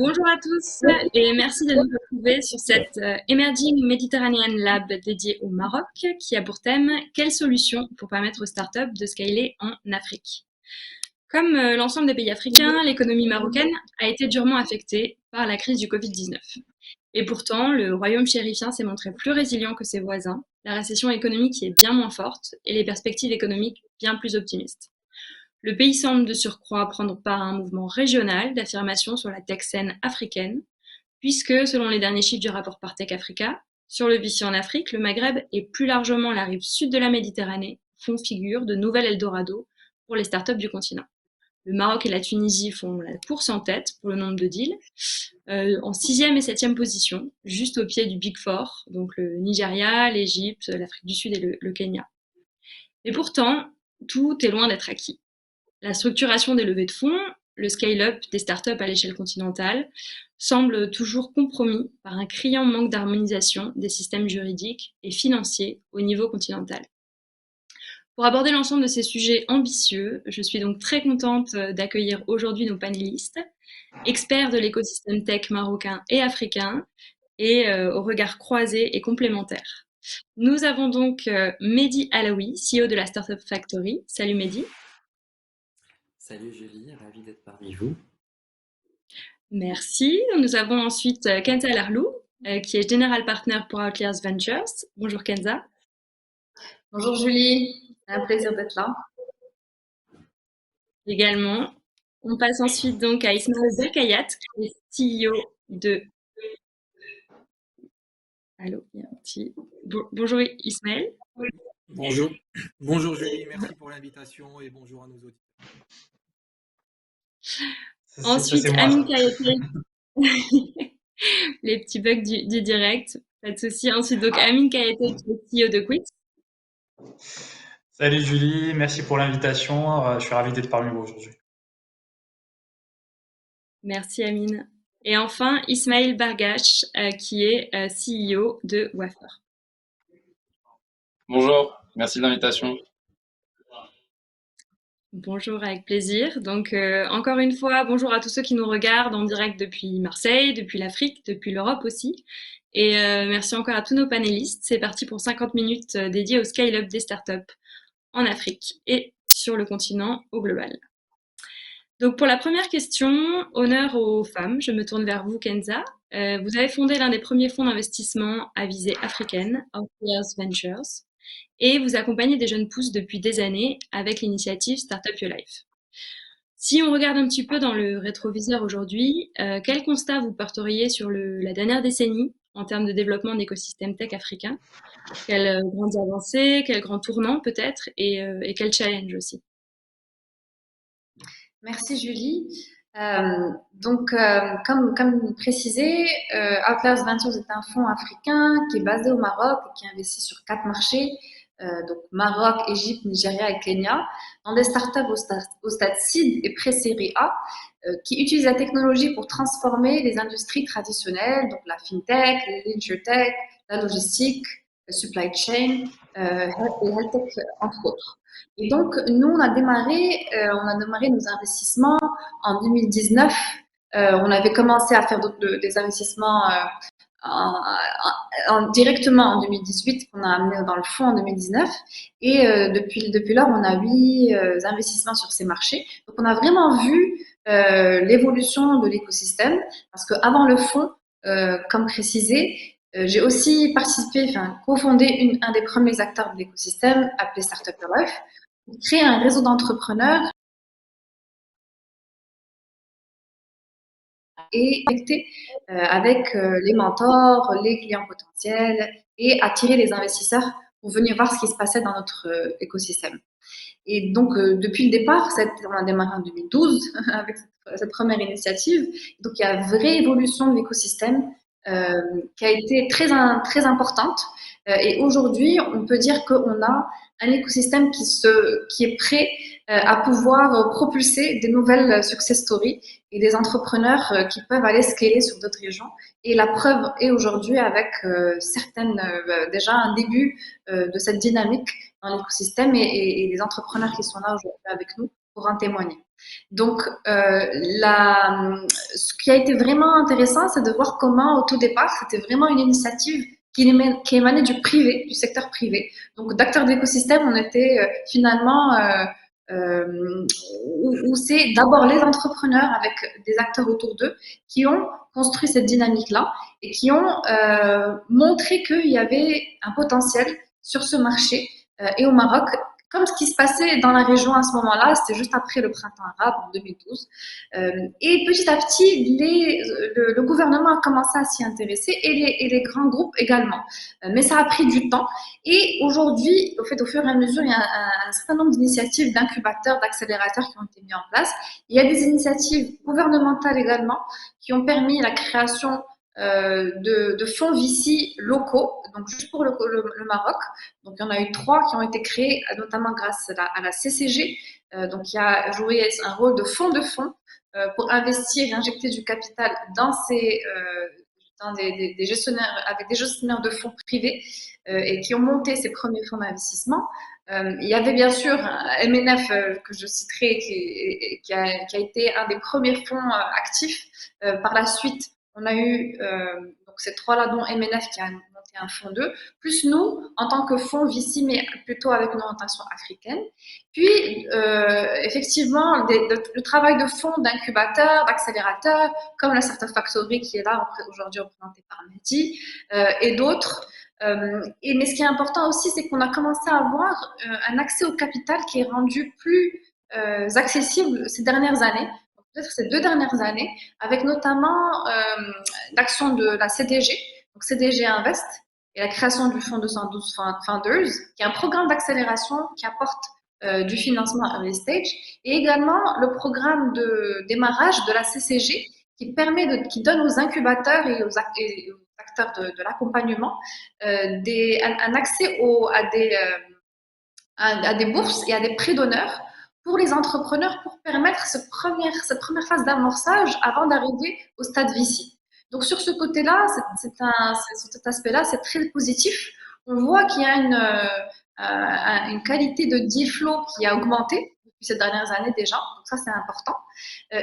Bonjour à tous et merci de nous retrouver sur cette Emerging Mediterranean Lab dédiée au Maroc qui a pour thème quelles solutions pour permettre aux startups de scaler en Afrique. Comme l'ensemble des pays africains, l'économie marocaine a été durement affectée par la crise du Covid-19. Et pourtant, le royaume chérifien s'est montré plus résilient que ses voisins, la récession économique y est bien moins forte et les perspectives économiques bien plus optimistes. Le pays semble de surcroît prendre part à un mouvement régional d'affirmation sur la tech scène africaine, puisque, selon les derniers chiffres du rapport Partech Africa, sur le VC en Afrique, le Maghreb et plus largement la rive sud de la Méditerranée font figure de nouvel Eldorado pour les startups du continent. Le Maroc et la Tunisie font la course en tête pour le nombre de deals, en 6e et 7e position, juste au pied du Big Four, donc le Nigeria, l'Égypte, l'Afrique du Sud et le Kenya. Et pourtant, tout est loin d'être acquis. La structuration des levées de fonds, le scale-up des startups à l'échelle continentale, semble toujours compromis par un criant manque d'harmonisation des systèmes juridiques et financiers au niveau continental. Pour aborder l'ensemble de ces sujets ambitieux, je suis donc très contente d'accueillir aujourd'hui nos panélistes, experts de l'écosystème tech marocain et africain, et au regard croisé et complémentaire. Nous avons donc Mehdi Alaoui, CEO de la Startup Factory. Salut Mehdi. Salut Julie, ravi d'être parmi vous. Merci. Nous avons ensuite Kenza Larlou, qui est General Partner pour Outliers Ventures. Bonjour Kenza. Bonjour Julie, c'est un plaisir d'être là. Également. On passe ensuite donc à Ismaël Berkayat, qui est CEO de... Allô, il y a un petit... Bonjour Ismaël. Bonjour. Bonjour Julie, merci pour l'invitation et bonjour à nos auditeurs. Ensuite, Amine Kayeté. Les petits bugs du direct, pas de souci. Ensuite, donc Amine Kayeté, qui est CEO de Quit. Salut Julie, merci pour l'invitation. Je suis ravi d'être parmi vous aujourd'hui. Merci Amine. Et enfin, Ismaël Bargache, qui est CEO de Wafer. Bonjour, merci de l'invitation. Bonjour, avec plaisir. Donc, encore une fois, bonjour à tous ceux qui nous regardent en direct depuis Marseille, depuis l'Afrique, depuis l'Europe aussi. Et merci encore à tous nos panélistes. C'est parti pour 50 minutes dédiées au scale-up des startups en Afrique et sur le continent au global. Donc, pour la première question, honneur aux femmes, je me tourne vers vous, Kenza. Vous avez fondé l'un des premiers fonds d'investissement à visée africaine, Outliers Ventures, et vous accompagnez des jeunes pousses depuis des années avec l'initiative Startup Your Life. Si on regarde un petit peu dans le rétroviseur aujourd'hui, quel constat vous porteriez sur la dernière décennie en termes de développement d'écosystèmes tech africains? Quelles grandes avancées, quels grands tournants peut-être, et quels challenges aussi? Merci Julie. Comme précisé, Outliers Ventures est un fonds africain qui est basé au Maroc et qui investit sur 4 marchés, donc Maroc, Égypte, Nigeria et Kenya, dans des startups au stade seed et pré-série A, qui utilisent la technologie pour transformer les industries traditionnelles, donc la fintech, l'insurtech, la logistique, la supply chain et health tech entre autres. Et donc, nous, on a démarré nos investissements en 2019. On avait commencé à faire des investissements directement en 2018, qu'on a amené dans le fonds en 2019. Et depuis lors, on a 8 investissements sur ces marchés. Donc, on a vraiment vu l'évolution de l'écosystème, parce qu'avant le fonds, comme précisé, j'ai aussi cofondé un des premiers acteurs de l'écosystème, appelé Startup Your Life, pour créer un réseau d'entrepreneurs et connecter avec les mentors, les clients potentiels et attirer les investisseurs pour venir voir ce qui se passait dans notre écosystème. Et donc, depuis le départ, on a démarré en 2012 avec cette première initiative. Donc, il y a une vraie évolution de l'écosystème qui a été très importante. Et aujourd'hui, on peut dire qu'on a un écosystème qui est prêt à pouvoir propulser des nouvelles success stories et des entrepreneurs qui peuvent aller scaler sur d'autres régions. Et la preuve est aujourd'hui avec déjà un début de cette dynamique dans l'écosystème et des entrepreneurs qui sont là aujourd'hui avec nous pour en témoigner. Donc, ce qui a été vraiment intéressant, c'est de voir comment, au tout départ, c'était vraiment une initiative qui émanait du privé, du secteur privé. Donc, d'acteurs d'écosystème, on était finalement où c'est d'abord les entrepreneurs avec des acteurs autour d'eux qui ont construit cette dynamique-là et qui ont montré qu'il y avait un potentiel sur ce marché et au Maroc, comme ce qui se passait dans la région à ce moment-là, c'était juste après le printemps arabe en 2012. Et petit à petit, le gouvernement a commencé à s'y intéresser et les grands groupes également. Mais ça a pris du temps. Et aujourd'hui, au fur et à mesure, il y a un certain nombre d'initiatives d'incubateurs, d'accélérateurs qui ont été mis en place. Il y a des initiatives gouvernementales également qui ont permis la création de fonds VC locaux, donc juste pour le Maroc. Donc, il y en a eu 3 qui ont été créés, notamment grâce à la CCG, donc qui a joué un rôle de fonds pour investir et injecter du capital dans des gestionnaires, avec des gestionnaires de fonds privés et qui ont monté ces premiers fonds d'investissement. Il y avait bien sûr MNF que je citerai qui a été un des premiers fonds actifs. Par la suite, on a eu donc ces 3-là, dont MNF qui a monté un fonds 2, plus nous en tant que fonds VC, mais plutôt avec une orientation africaine. Puis, effectivement, le travail de fonds d'incubateurs, d'accélérateurs, comme la Startup Factory qui est là aujourd'hui représentée par Mehdi, et d'autres. Mais ce qui est important aussi, c'est qu'on a commencé à avoir un accès au capital qui est rendu plus accessible ces dernières années, peut-être ces 2 dernières années, avec notamment l'action de la CDG, donc CDG Invest, et la création du fonds 212 Founders, qui est un programme d'accélération qui apporte du financement early stage, et également le programme de démarrage de la CCG qui donne aux incubateurs et aux acteurs de l'accompagnement un accès à des bourses et à des prêts d'honneur pour les entrepreneurs pour permettre cette première phase d'amorçage avant d'arriver au stade VC. Donc sur ce côté-là, cet aspect-là, c'est très positif. On voit qu'il y a une qualité de deal flow qui a augmenté depuis ces dernières années déjà, donc ça c'est important.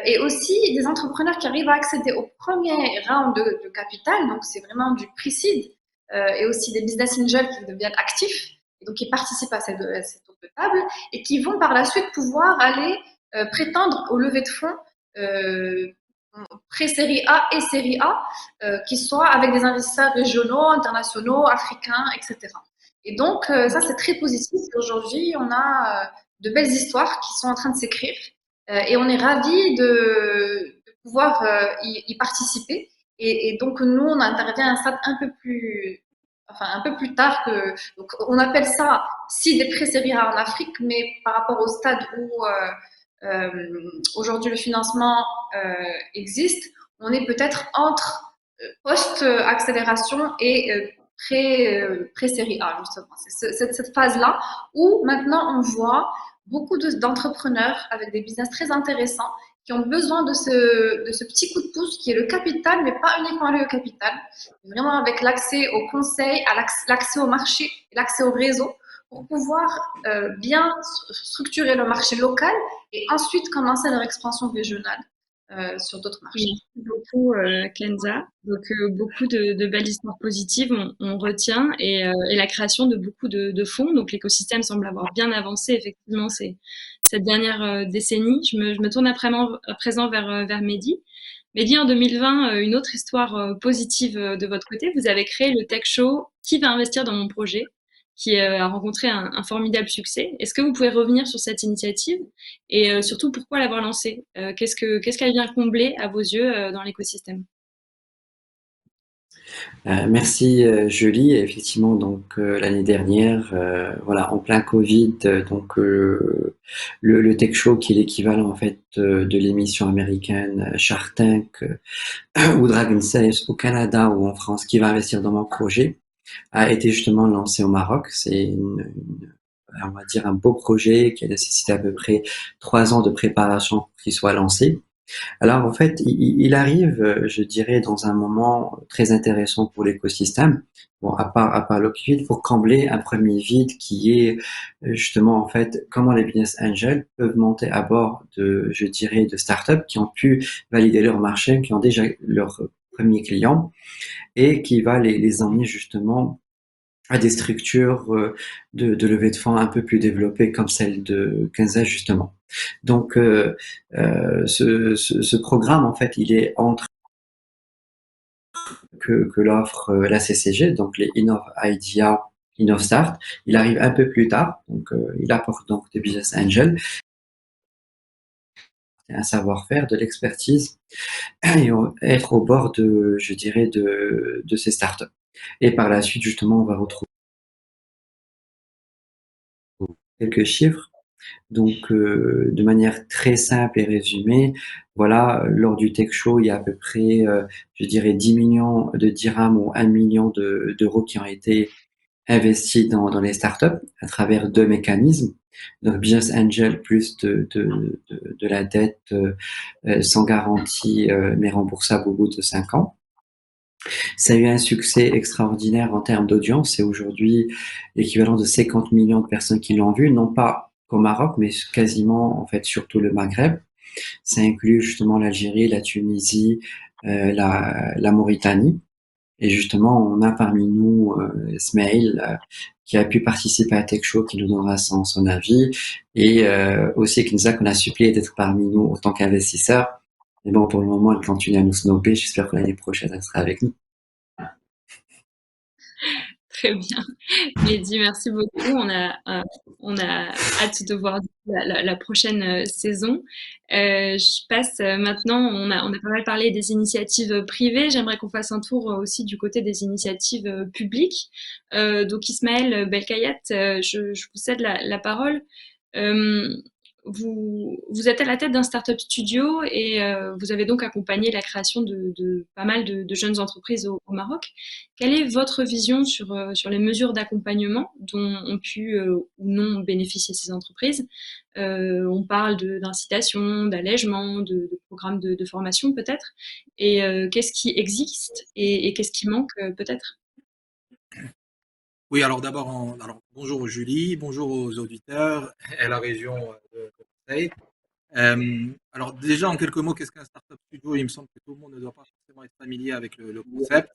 Et aussi des entrepreneurs qui arrivent à accéder au premier round de capital, donc c'est vraiment du pre-seed, et aussi des business angels qui deviennent actifs, et donc qui participent à cette tour de table, et qui vont par la suite pouvoir aller prétendre aux levées de fonds pré-série A et série A, qui soient avec des investisseurs régionaux, internationaux, africains, etc. Et donc, ça, c'est très positif. Aujourd'hui, on a de belles histoires qui sont en train de s'écrire et on est ravis de pouvoir y participer. Et donc, nous, on intervient à un stade un peu plus tard donc on appelle ça seed et pré-série A en Afrique, mais par rapport au stade où aujourd'hui le financement existe, on est peut-être entre post-accélération et pré-série A, justement. C'est cette phase-là où maintenant on voit beaucoup d'entrepreneurs avec des business très intéressants qui ont besoin de ce petit coup de pouce qui est le capital, mais pas uniquement le capital, vraiment avec l'accès au conseil, l'accès au marché, l'accès au réseau, pour pouvoir bien structurer le marché local et ensuite commencer leur expansion régionale sur d'autres marchés. Merci beaucoup, Kenza. Donc, beaucoup de belles histoires positives, on retient, et la création de beaucoup de fonds. Donc, l'écosystème semble avoir bien avancé, effectivement, cette dernière décennie. Je me tourne à présent vers Mehdi. Mehdi, en 2020, une autre histoire positive de votre côté. Vous avez créé le Tech Show Qui va investir dans mon projet, qui a rencontré un formidable succès. Est-ce que vous pouvez revenir sur cette initiative et surtout pourquoi l'avoir lancée? Qu'est-ce qu'elle vient combler à vos yeux dans l'écosystème? Merci Julie. Effectivement, donc l'année dernière, voilà, en plein Covid, donc le Tech Show, qui est l'équivalent en fait de l'émission américaine Shark Tank ou Dragon Sales au Canada ou en France, qui va investir dans mon projet, a été justement lancé au Maroc. C'est on va dire un beau projet qui a nécessité à peu près 3 ans de préparation pour qu'il soit lancé. Alors en fait, il arrive, je dirais, dans un moment très intéressant pour l'écosystème. Bon, à part le Covid, pour combler un premier vide qui est justement en fait comment les business angels peuvent monter à bord de, je dirais, de startups qui ont pu valider leur marché, qui ont déjà leurs premiers clients et qui va les emmener justement à des structures de levée de fonds un peu plus développées comme celle de Kenza justement. Donc ce programme en fait il est entre que l'offre la CCG, donc les Innov Idea, Innov Start, il arrive un peu plus tard, donc il apporte donc des business angels, un savoir-faire, de l'expertise et être au bord de, je dirais, de ces startups. Et par la suite justement on va retrouver quelques chiffres. Donc, de manière très simple et résumée, voilà, lors du Tech Show, il y a à peu près, je dirais, 10 millions de dirhams ou 1 million d'euros qui ont été investis dans les startups à travers deux mécanismes. Donc, Business Angel plus de la dette sans garantie mais remboursable au bout de 5 ans. Ça a eu un succès extraordinaire en termes d'audience. C'est aujourd'hui l'équivalent de 50 millions de personnes qui l'ont vu, non pas qu'au Maroc, mais quasiment, en fait, surtout le Maghreb. Ça inclut justement l'Algérie, la Tunisie, la Mauritanie. Et justement, on a parmi nous Smail qui a pu participer à Tech Show, qui nous donnera son avis, et aussi Kinza qu'on a supplié d'être parmi nous en tant qu'investisseur. Mais bon, pour le moment, elle continue à nous snobber. J'espère que l'année prochaine, elle sera avec nous. Très bien. Mehdi, merci beaucoup. On a hâte de voir la prochaine saison. Je passe maintenant, on a pas mal parlé des initiatives privées. J'aimerais qu'on fasse un tour aussi du côté des initiatives publiques. Donc Ismaël Belkayat, je vous cède la parole. Euh, vous êtes à la tête d'un startup studio et vous avez donc accompagné la création de pas mal de jeunes entreprises au Maroc. Quelle est votre vision sur les mesures d'accompagnement dont ont pu ou non bénéficier ces entreprises? On parle d'incitation, d'allègement, de programmes de formation peut-être. Et qu'est-ce qui existe et qu'est-ce qui manque peut-être? Oui, alors d'abord, bonjour Julie, bonjour aux auditeurs et à la région de Marseille. Alors déjà, en quelques mots, qu'est-ce qu'un startup studio? Il me semble que tout le monde ne doit pas forcément être familier avec le concept.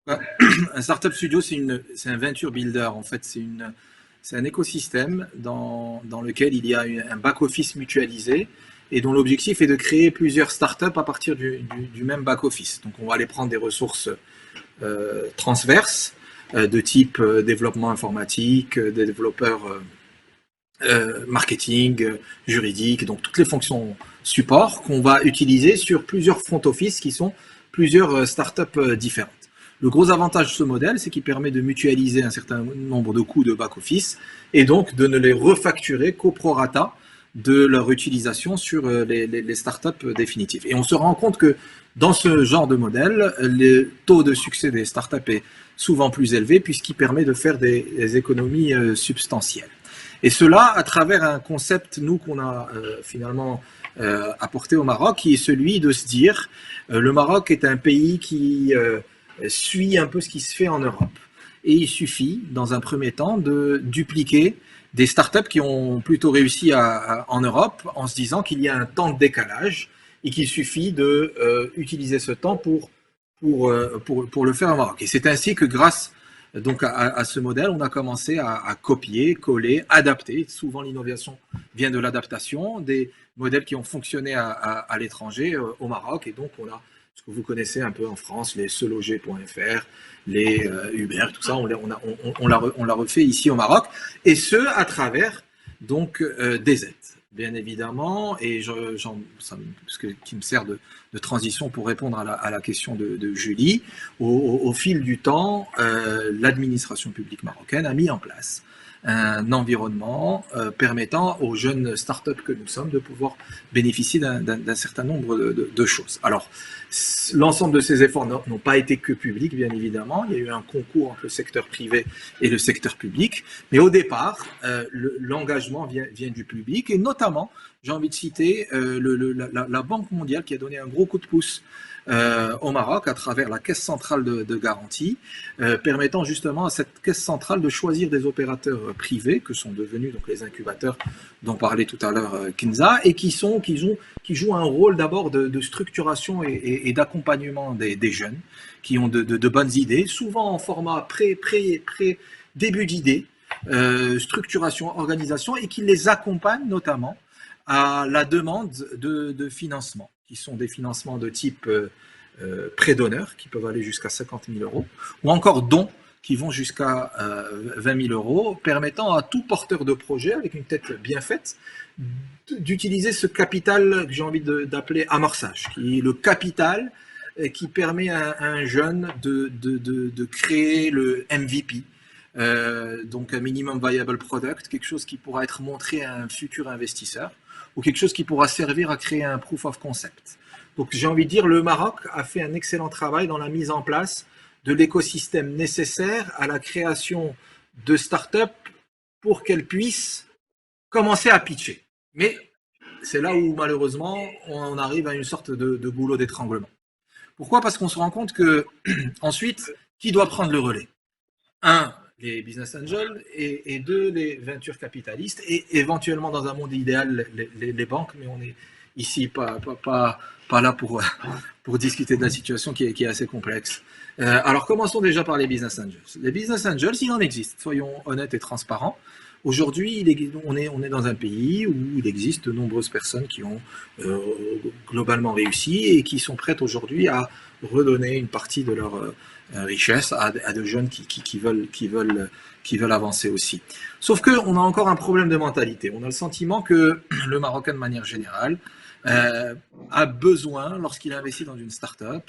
Un startup studio, c'est un venture builder. En fait, c'est un écosystème dans lequel il y a un back-office mutualisé et dont l'objectif est de créer plusieurs startups à partir du même back-office. Donc, on va aller prendre des ressources transverses de type développement informatique, des développeurs marketing, juridique, donc toutes les fonctions support qu'on va utiliser sur plusieurs front office qui sont plusieurs startups différentes. Le gros avantage de ce modèle, c'est qu'il permet de mutualiser un certain nombre de coûts de back-office et donc de ne les refacturer qu'au prorata de leur utilisation sur les startups définitives. Et on se rend compte que dans ce genre de modèle, le taux de succès des startups est souvent plus élevé puisqu'il permet de faire des économies substantielles. Et cela à travers un concept, nous, qu'on a finalement apporté au Maroc, qui est celui de se dire le Maroc est un pays qui suit un peu ce qui se fait en Europe. Et il suffit, dans un premier temps, de dupliquer des startups qui ont plutôt réussi en Europe en se disant qu'il y a un temps de décalage et qu'il suffit de utiliser ce temps pour le faire au Maroc. Et c'est ainsi que grâce donc à ce modèle, on a commencé à copier, coller, adapter. Souvent, l'innovation vient de l'adaptation des modèles qui ont fonctionné à l'étranger, au Maroc. Et donc, on a ce que vous connaissez un peu en France, les seloger.fr, les Uber, tout ça, on l'a refait ici au Maroc. Et ce, à travers donc des aides, bien évidemment. Et qui me sert de transition pour répondre à la question de Julie. Au fil du temps, l'administration publique marocaine a mis en place un environnement permettant aux jeunes startups que nous sommes de pouvoir bénéficier d'un certain nombre de choses. Alors, l'ensemble de ces efforts n'ont pas été que publics, bien évidemment. Il y a eu un concours entre le secteur privé et le secteur public. Mais au départ, l'engagement vient du public. Et notamment, j'ai envie de citer la Banque mondiale qui a donné un gros coup de pouce au Maroc à travers la Caisse centrale de garantie, permettant justement à cette Caisse centrale de choisir des opérateurs privés, que sont devenus donc les incubateurs dont parlait tout à l'heure Kinza, et qui jouent un rôle d'abord de structuration et d'accompagnement des jeunes, qui ont de bonnes idées, souvent en format début d'idée, structuration, organisation, et qui les accompagnent notamment à la demande de financement, qui sont des financements de type prêt d'honneur, qui peuvent aller jusqu'à 50 000 euros, ou encore dons, qui vont jusqu'à 20 000 euros, permettant à tout porteur de projet, avec une tête bien faite, d'utiliser ce capital que j'ai envie d'appeler amorçage, qui est le capital qui permet à un jeune de créer le MVP, donc un minimum viable product, quelque chose qui pourra être montré à un futur investisseur, ou quelque chose qui pourra servir à créer un proof of concept. Donc j'ai envie de dire, le Maroc a fait un excellent travail dans la mise en place de l'écosystème nécessaire à la création de startups pour qu'elles puissent commencer à pitcher. Mais c'est là où malheureusement on arrive à une sorte de goulot d'étranglement. Pourquoi? Parce qu'on se rend compte que ensuite, qui doit prendre le relais? Un, les business angels, et deux, les venture capitalistes, et éventuellement dans un monde idéal, les banques, mais on est ici pas là pour discuter de la situation qui est assez complexe. Alors commençons déjà par les business angels. Les business angels, il en existe, soyons honnêtes et transparents. Aujourd'hui, on est dans un pays où il existe de nombreuses personnes qui ont globalement réussi et qui sont prêtes aujourd'hui à redonner une partie de leur richesse à de jeunes qui veulent avancer aussi. Sauf qu'on a encore un problème de mentalité. On a le sentiment que le Marocain, de manière générale, a besoin, lorsqu'il investit dans une start-up,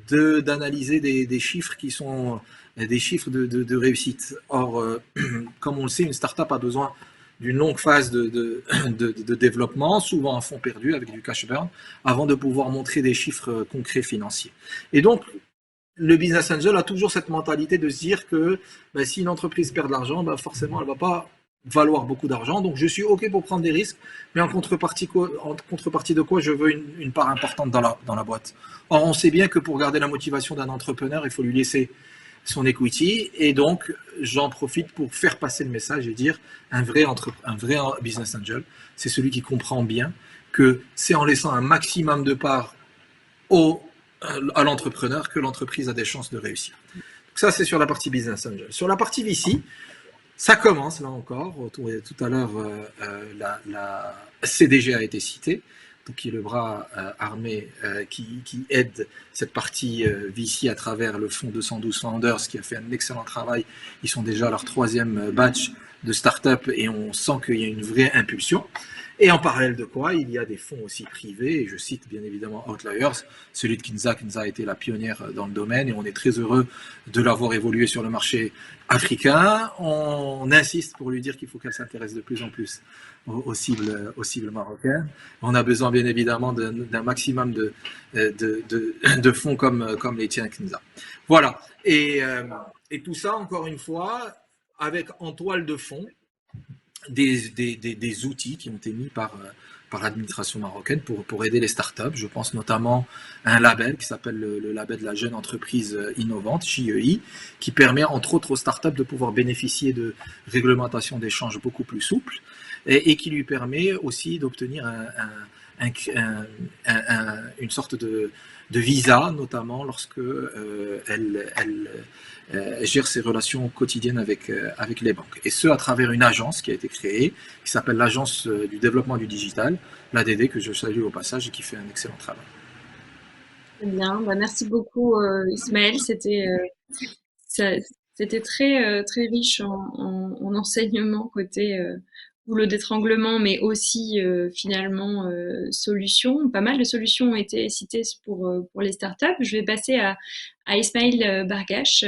d'analyser des chiffres qui sont des chiffres de réussite. Or, comme on le sait, une start-up a besoin d'une longue phase de développement, souvent à fond perdu avec du cash burn, avant de pouvoir montrer des chiffres concrets financiers. Et donc, le business angel a toujours cette mentalité de se dire que si une entreprise perd de l'argent, forcément, elle ne va pas valoir beaucoup d'argent. Donc, je suis OK pour prendre des risques, mais en contrepartie de quoi je veux une part importante dans la boîte. Or, on sait bien que pour garder la motivation d'un entrepreneur, il faut lui laisser son equity, et donc j'en profite pour faire passer le message et dire un vrai business angel, c'est celui qui comprend bien que c'est en laissant un maximum de parts à l'entrepreneur que l'entreprise a des chances de réussir. Donc ça, c'est sur la partie business angel. Sur la partie VC, ça commence là encore. Tout à l'heure, la CDG a été citée, donc qui est le bras armé qui aide cette partie VC à travers le fonds 212 Founders, qui a fait un excellent travail. Ils sont déjà à leur 3e batch de start-up et on sent qu'il y a une vraie impulsion. Et en parallèle de quoi, il y a des fonds aussi privés, et je cite bien évidemment Outliers, celui de Kinza. Kinza a été la pionnière dans le domaine, et on est très heureux de l'avoir évolué sur le marché africain. On insiste pour lui dire qu'il faut qu'elle s'intéresse de plus en plus aux cibles marocaines. On a besoin bien évidemment d'un maximum de fonds comme les tiens Kinza. Voilà, et tout ça, encore une fois, avec en toile de fond des outils qui ont été mis par l'administration marocaine pour aider les startups. Je pense notamment à un label qui s'appelle le label de la jeune entreprise innovante, JEI, qui permet entre autres aux startups de pouvoir bénéficier de réglementation d'échange beaucoup plus souple, et qui lui permet aussi d'obtenir une sorte de visa, notamment lorsque elle gère ses relations quotidiennes avec les banques. Et ce, à travers une agence qui a été créée, qui s'appelle l'Agence du développement du digital, l'ADD, que je salue au passage et qui fait un excellent travail. Très bien, merci beaucoup Ismaël, c'était très riche en enseignements côté goulot d'étranglement, mais aussi finalement solutions. Pas mal de solutions ont été citées pour les startups. Je vais passer à Ismaël Bargache.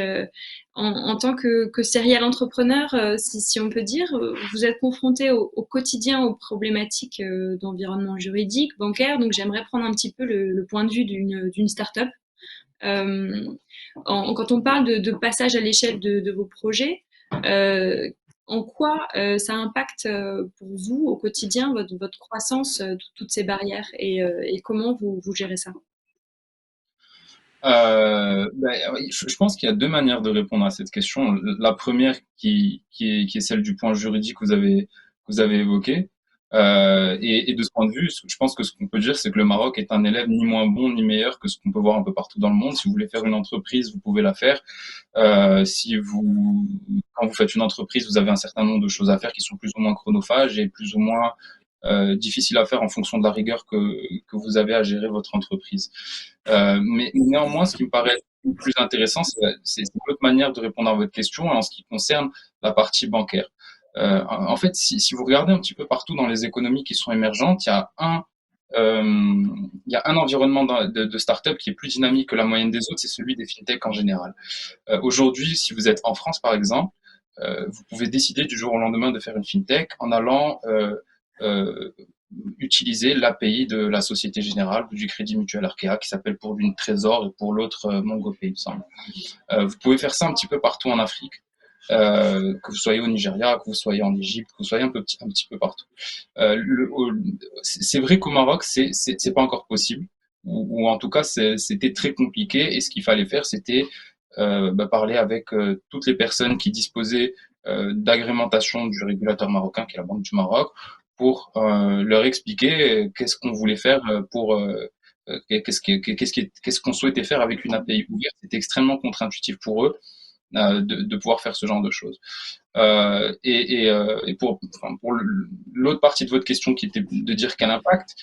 en tant que serial entrepreneur, si on peut dire, vous êtes confronté au quotidien aux problématiques d'environnement juridique, bancaire. Donc, j'aimerais prendre un petit peu le point de vue d'une start-up. Euh, quand on parle de passage à l'échelle de vos projets, en quoi ça impacte pour vous au quotidien votre croissance, toutes ces barrières et comment vous gérez ça? Oui, je pense qu'il y a deux manières de répondre à cette question. La première qui est celle du point juridique que vous avez évoqué. Et de ce point de vue, je pense que ce qu'on peut dire, c'est que le Maroc est un élève ni moins bon ni meilleur que ce qu'on peut voir un peu partout dans le monde. Si vous voulez faire une entreprise, vous pouvez la faire. Quand vous faites une entreprise, vous avez un certain nombre de choses à faire qui sont plus ou moins chronophages et plus ou moins difficiles à faire en fonction de la rigueur que vous avez à gérer votre entreprise. Mais néanmoins, ce qui me paraît plus intéressant, c'est une autre manière de répondre à votre question en ce qui concerne la partie bancaire. En fait, si vous regardez un petit peu partout dans les économies qui sont émergentes, il y a un environnement de start-up qui est plus dynamique que la moyenne des autres, c'est celui des fintechs en général. Aujourd'hui, si vous êtes en France, par exemple, vous pouvez décider du jour au lendemain de faire une fintech en allant euh, utiliser l'API de la Société Générale ou du Crédit Mutuel Arkea qui s'appelle pour l'une Trésor et pour l'autre MongoPay, il me semble. Vous pouvez faire ça un petit peu partout en Afrique. Que vous soyez au Nigeria, que vous soyez en Égypte, que vous soyez un petit peu partout. C'est vrai qu'au Maroc, c'est pas encore possible, ou en tout cas, c'était très compliqué. Et ce qu'il fallait faire, c'était parler avec toutes les personnes qui disposaient d'agrémentation du régulateur marocain, qui est la Banque du Maroc, pour leur expliquer qu'est-ce qu'on voulait faire qu'est-ce qu'on souhaitait faire avec une API ouverte. C'était extrêmement contre-intuitif pour eux de pouvoir faire ce genre de choses. Et pour l'autre partie de votre question qui était de dire quel impact,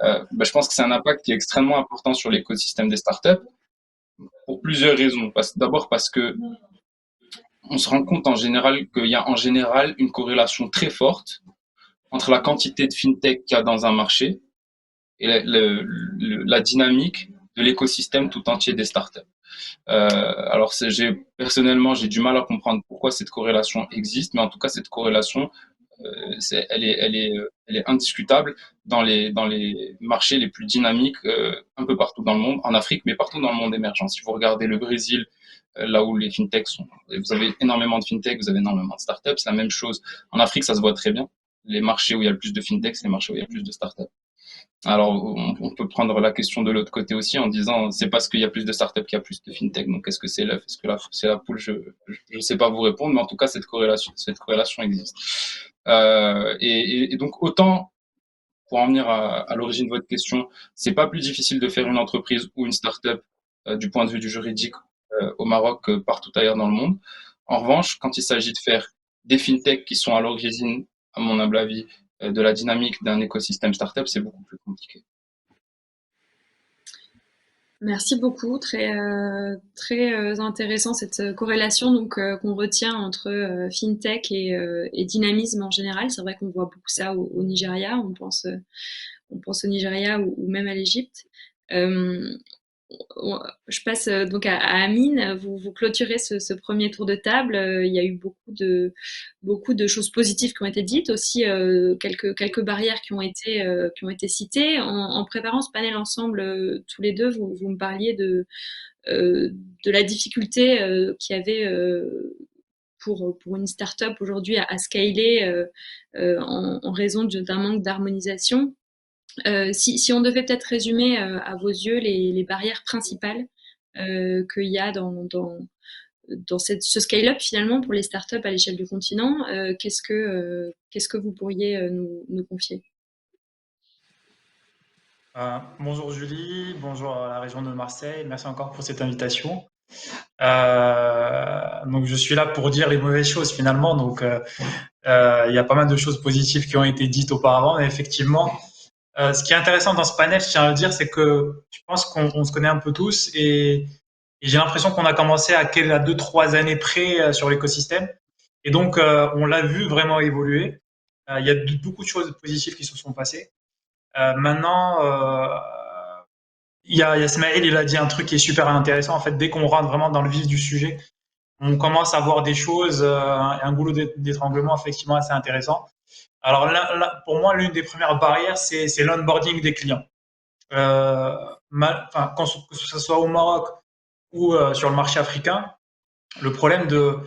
je pense que c'est un impact qui est extrêmement important sur l'écosystème des startups pour plusieurs raisons. D'abord parce que on se rend compte en général qu'il y a en général une corrélation très forte entre la quantité de fintech qu'il y a dans un marché et la dynamique de l'écosystème tout entier des startups. Alors, personnellement, j'ai du mal à comprendre pourquoi cette corrélation existe, mais en tout cas, cette corrélation, elle est indiscutable dans les marchés les plus dynamiques un peu partout dans le monde, en Afrique, mais partout dans le monde émergent. Si vous regardez le Brésil, là où les fintechs sont, vous avez énormément de fintechs, vous avez énormément de startups, c'est la même chose. En Afrique, ça se voit très bien. Les marchés où il y a le plus de fintechs, c'est les marchés où il y a le plus de startups. Alors, on peut prendre la question de l'autre côté aussi en disant c'est parce qu'il y a plus de startups qu'il y a plus de fintech. Donc, est-ce que c'est l'œuf, est-ce que c'est la poule? Je ne sais pas vous répondre, mais en tout cas, cette corrélation existe. Et donc, autant pour en venir à l'origine de votre question, c'est pas plus difficile de faire une entreprise ou une startup du point de vue du juridique au Maroc que partout ailleurs dans le monde. En revanche, quand il s'agit de faire des fintechs qui sont à l'origine, à mon humble avis, de la dynamique d'un écosystème startup, c'est beaucoup plus compliqué. Merci beaucoup, très intéressant cette corrélation donc qu'on retient entre fintech et dynamisme en général. C'est vrai qu'on voit beaucoup ça au Nigeria, on pense au Nigeria ou même à l'Égypte. Je passe donc à Amine. Vous clôturez ce premier tour de table. Il y a eu beaucoup de choses positives qui ont été dites, aussi quelques barrières qui ont été citées. En préparant ce panel ensemble, tous les deux, vous me parliez de la difficulté qu'il y avait pour une start-up aujourd'hui à scaler en raison d'un manque d'harmonisation. Si on devait peut-être résumer à vos yeux les barrières principales qu'il y a dans ce scale-up finalement pour les startups à l'échelle du continent, qu'est-ce que vous pourriez nous confier? Bonjour Julie, bonjour à la région de Marseille, merci encore pour cette invitation. Donc je suis là pour dire les mauvaises choses finalement, donc il y a pas mal de choses positives qui ont été dites auparavant, mais effectivement, ce qui est intéressant dans ce panel, je tiens à le dire, c'est que je pense qu'on se connaît un peu tous et j'ai l'impression qu'on a commencé à 2-3 années près sur l'écosystème. Et donc, on l'a vu vraiment évoluer. Il y a beaucoup de choses positives qui se sont passées. Maintenant, il y a Smaïl, il a dit un truc qui est super intéressant. En fait, dès qu'on rentre vraiment dans le vif du sujet, on commence à voir des choses, un goulot d'étranglement effectivement assez intéressant. Alors là, pour moi, l'une des premières barrières, c'est l'onboarding des clients. Enfin, que ce soit au Maroc ou sur le marché africain, le problème de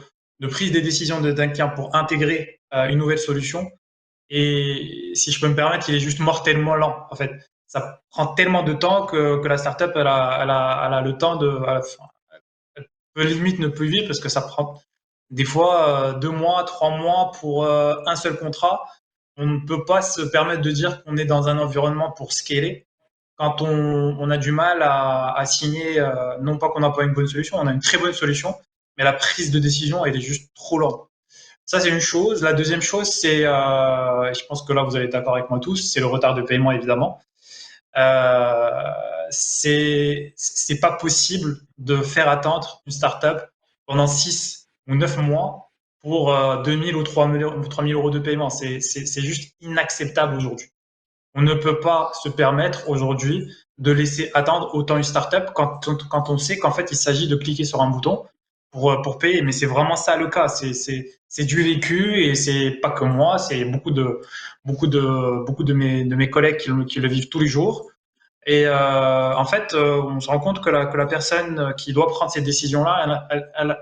prise des décisions d'un client pour intégrer une nouvelle solution, et si je peux me permettre, il est juste mortellement lent. En fait, ça prend tellement de temps que la startup, elle a le temps elle peut limite ne plus vivre parce que ça prend des fois 2 mois, 3 mois pour un seul contrat. On ne peut pas se permettre de dire qu'on est dans un environnement pour scaler quand on a du mal à signer, non pas qu'on n'a pas une bonne solution, on a une très bonne solution, mais la prise de décision, elle est juste trop lente. Ça, c'est une chose. La deuxième chose, c'est, je pense que là, vous allez être d'accord avec moi tous, c'est le retard de paiement, évidemment. Euh, c'est pas possible de faire attendre une startup pendant 6 ou 9 mois pour 2000 ou 3000 euros de paiement. C'est juste inacceptable aujourd'hui. On ne peut pas se permettre aujourd'hui de laisser attendre autant une startup quand on sait qu'en fait, il s'agit de cliquer sur un bouton pour payer. Mais c'est vraiment ça le cas. C'est du vécu et c'est pas que moi, c'est beaucoup de mes collègues qui le vivent tous les jours. Et en fait, on se rend compte que la personne qui doit prendre ces décisions-là, elle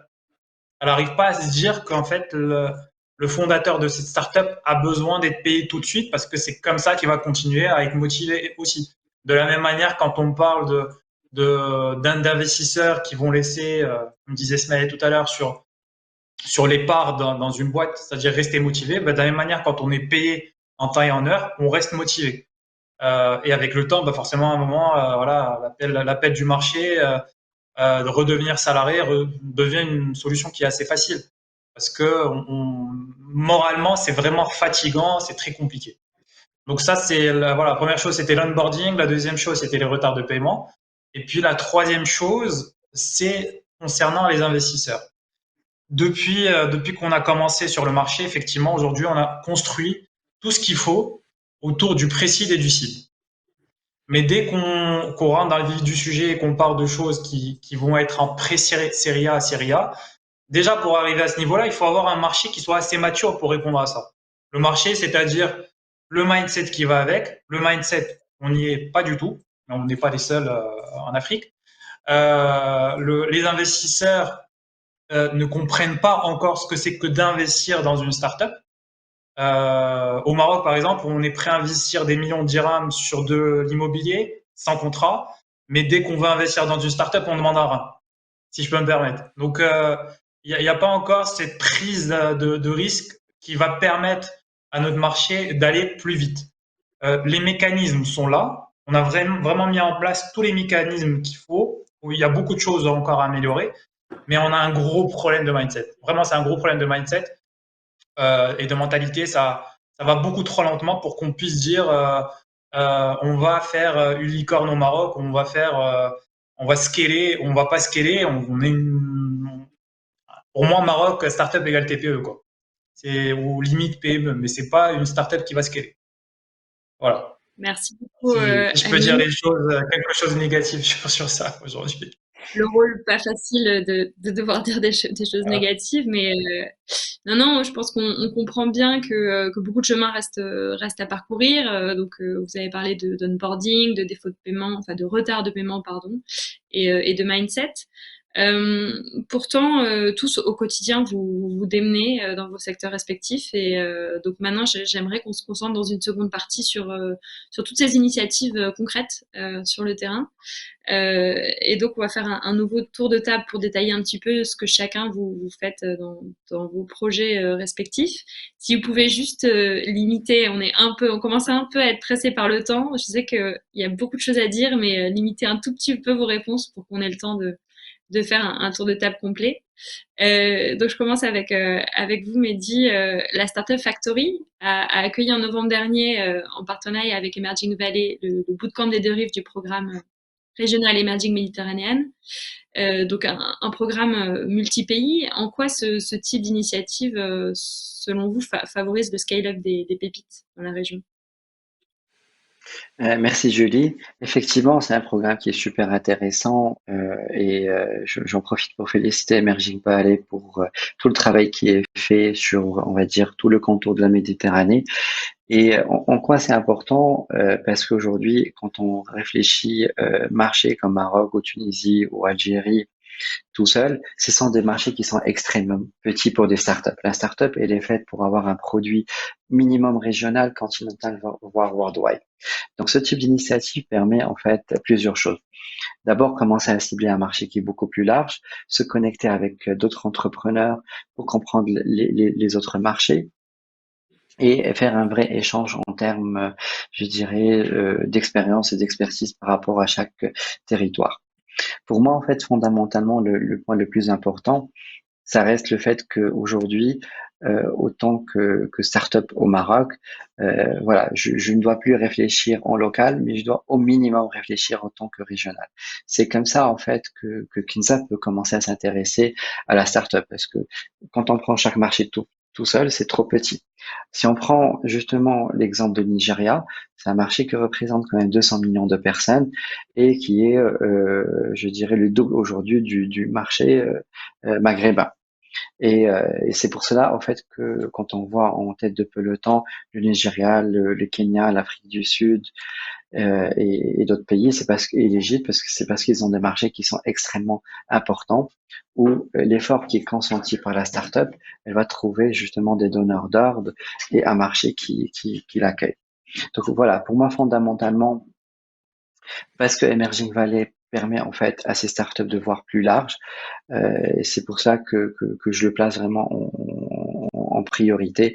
n'arrive pas à se dire qu'en fait, le fondateur de cette startup a besoin d'être payé tout de suite parce que c'est comme ça qu'il va continuer à être motivé aussi. De la même manière, quand on parle d'investisseurs qui vont laisser, comme disait Smaïl tout à l'heure, sur les parts dans une boîte, c'est-à-dire rester motivé, ben, de la même manière, quand on est payé en temps et en heure, on reste motivé. Et avec le temps, ben forcément, à un moment, voilà, l'appel du marché, de redevenir salarié devient une solution qui est assez facile. Parce que moralement, c'est vraiment fatigant, c'est très compliqué. Donc ça, c'est voilà, la première chose, c'était l'onboarding. La deuxième chose, c'était les retards de paiement. Et puis la troisième chose, c'est concernant les investisseurs. Depuis qu'on a commencé sur le marché, effectivement, aujourd'hui, on a construit tout ce qu'il faut autour du pré-seed et du seed. Mais dès qu'on rentre dans le vif du sujet et qu'on parle de choses qui vont être en pré-série A, série A, déjà pour arriver à ce niveau-là, il faut avoir un marché qui soit assez mature pour répondre à ça. Le marché, c'est-à-dire le mindset qui va avec. Le mindset, on n'y est pas du tout. On n'est pas les seuls en Afrique. Les investisseurs ne comprennent pas encore ce que c'est que d'investir dans une startup. Au Maroc, par exemple, on est prêt à investir des millions de dirhams sur de l'immobilier sans contrat, mais dès qu'on veut investir dans une startup, on demande un rein, si je peux me permettre. Donc, il n'y a pas encore cette prise de risque qui va permettre à notre marché d'aller plus vite. Les mécanismes sont là. On a vraiment mis en place tous les mécanismes qu'il faut. Où il y a beaucoup de choses encore à améliorer, mais on a un gros problème de mindset. Vraiment, c'est un gros problème de mindset et de mentalité. Ça va beaucoup trop lentement pour qu'on puisse dire on va faire une licorne au Maroc, on va scaler, on va pas scaler. On est pour moi, Maroc, startup égale TPE, quoi. C'est ou limite PME, mais c'est pas une startup qui va scaler. Voilà. Merci beaucoup, Si je peux dire les choses, quelque chose de négatif sur ça aujourd'hui. Le rôle pas facile de devoir dire des choses négatives, mais non, je pense qu'on comprend bien que beaucoup de chemin reste à parcourir. Donc, vous avez parlé d'onboarding, de défaut de paiement, enfin de retard de paiement, pardon, et de mindset. Pourtant, tous au quotidien, vous démenez dans vos secteurs respectifs. Et donc maintenant, j'aimerais qu'on se concentre dans une seconde partie sur toutes ces initiatives concrètes sur le terrain. Et donc, on va faire un nouveau tour de table pour détailler un petit peu ce que chacun vous faites dans vos projets respectifs. Si vous pouvez juste limiter, on commence un peu à être pressé par le temps. Je sais qu'il y a beaucoup de choses à dire, mais limiter un tout petit peu vos réponses pour qu'on ait le temps de faire un tour de table complet. Donc, je commence avec vous, Mehdi. La Startup Factory a accueilli en novembre dernier, en partenariat avec Emerging Valley, le bootcamp des 2 rives du programme régional Emerging Méditerranéenne. Donc, un programme multi-pays. En quoi ce type d'initiative, selon vous, favorise le scale-up des pépites dans la région? Merci Julie. Effectivement, c'est un programme qui est super intéressant j'en profite pour féliciter Emerging Valley pour tout le travail qui est fait sur, on va dire, tout le contour de la Méditerranée. Et en quoi c'est important? Parce qu'aujourd'hui, quand on réfléchit marché comme Maroc ou Tunisie ou Algérie, tout seul, ce sont des marchés qui sont extrêmement petits pour des startups. La startup, elle est faite pour avoir un produit minimum régional, continental, voire worldwide. Donc, ce type d'initiative permet en fait plusieurs choses. D'abord, commencer à cibler un marché qui est beaucoup plus large, se connecter avec d'autres entrepreneurs pour comprendre les autres marchés et faire un vrai échange en termes, je dirais, d'expérience et d'expertise par rapport à chaque territoire. Pour moi, en fait, fondamentalement, le point le plus important, ça reste le fait qu'aujourd'hui, autant que start-up au Maroc, voilà, je ne dois plus réfléchir en local, mais je dois au minimum réfléchir en tant que régional. C'est comme ça, en fait, que Kinza peut commencer à s'intéresser à la start-up, parce que quand on prend chaque marché tout seul, c'est trop petit. Si on prend justement l'exemple de Nigeria, c'est un marché qui représente quand même 200 millions de personnes et qui est, je dirais, le double aujourd'hui du marché maghrébin. Et c'est pour cela, en fait, que quand on voit en tête de peloton le Nigeria, le Kenya, l'Afrique du Sud et d'autres pays, et l'Égypte, parce que c'est parce qu'ils ont des marchés qui sont extrêmement importants, où l'effort qui est consenti par la start-up, elle va trouver justement des donneurs d'ordre et un marché qui l'accueille. Donc voilà, pour moi, fondamentalement, parce que Emerging Valley permet en fait à ces startups de voir plus large, et c'est pour ça que je le place vraiment en priorité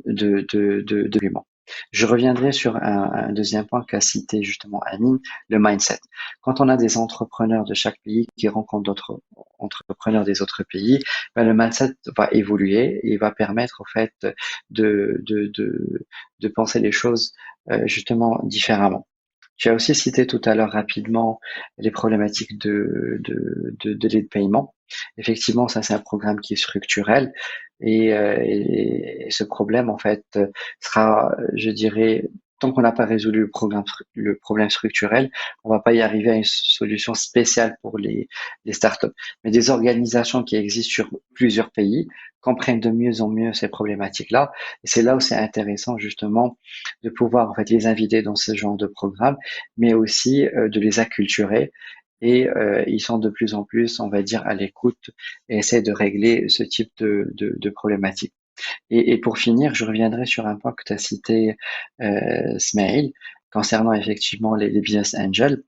de paiement. Je reviendrai sur un deuxième point qu'a cité justement Amine, le mindset. Quand on a des entrepreneurs de chaque pays qui rencontrent d'autres entrepreneurs des autres pays, ben le mindset va évoluer et va permettre au fait de, de, de, de penser les choses justement différemment. Tu as aussi cité tout à l'heure rapidement les problématiques de délai de paiement. Effectivement, ça c'est un programme qui est structurel et ce problème en fait sera, je dirais, tant qu'on n'a pas résolu le problème structurel, on va pas y arriver à une solution spéciale pour les startups. Mais des organisations qui existent sur plusieurs pays comprennent de mieux en mieux ces problématiques-là. Et c'est là où c'est intéressant justement de pouvoir en fait les inviter dans ce genre de programme, mais aussi de les acculturer. Et ils sont de plus en plus, on va dire, à l'écoute et essaient de régler ce type de problématique. Et pour finir, je reviendrai sur un point que tu as cité, Smaïl, concernant effectivement les business angels.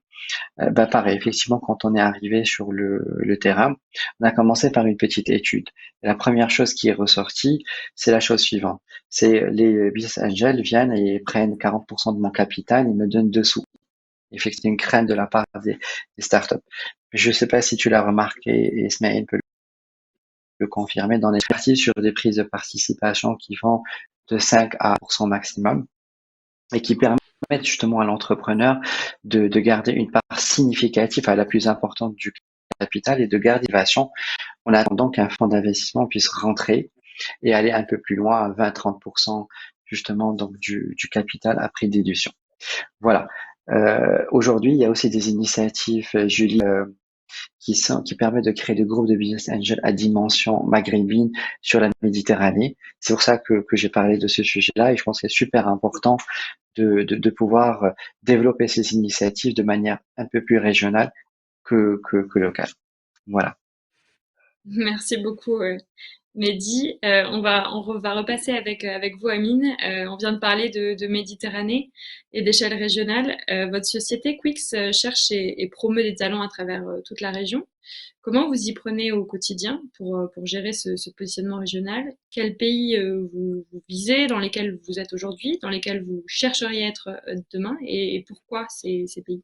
Bah pareil, effectivement, quand on est arrivé sur le terrain, on a commencé par une petite étude. Et la première chose qui est ressortie, c'est la chose suivante. C'est les business angels viennent et prennent 40% de mon capital, ils me donnent 2 sous. Effectivement, une crainte de la part des startups. Je ne sais pas si tu l'as remarqué, et Ismaël peut le confirmer, dans les parties sur des prises de participation qui vont de 5 à 1% maximum et qui permettent justement à l'entrepreneur de garder une part significative, à la plus importante du capital et de garder l'innovation en attendant qu'un fonds d'investissement puisse rentrer et aller un peu plus loin à 20-30% justement donc du capital après déduction. Voilà. Aujourd'hui, il y a aussi des initiatives, Julie, qui permettent de créer des groupes de business angels à dimension maghrébine sur la Méditerranée. C'est pour ça que j'ai parlé de ce sujet-là et je pense que c'est super important de pouvoir développer ces initiatives de manière un peu plus régionale que locale. Voilà. Merci beaucoup, Mehdi. On va repasser avec vous, Amine. On vient de parler de Méditerranée et d'échelle régionale. Votre société Quix cherche et promeut des talents à travers toute la région. Comment vous y prenez au quotidien pour gérer ce positionnement régional? Quels pays vous visez, dans lesquels vous êtes aujourd'hui, dans lesquels vous chercheriez être demain, et pourquoi ces pays?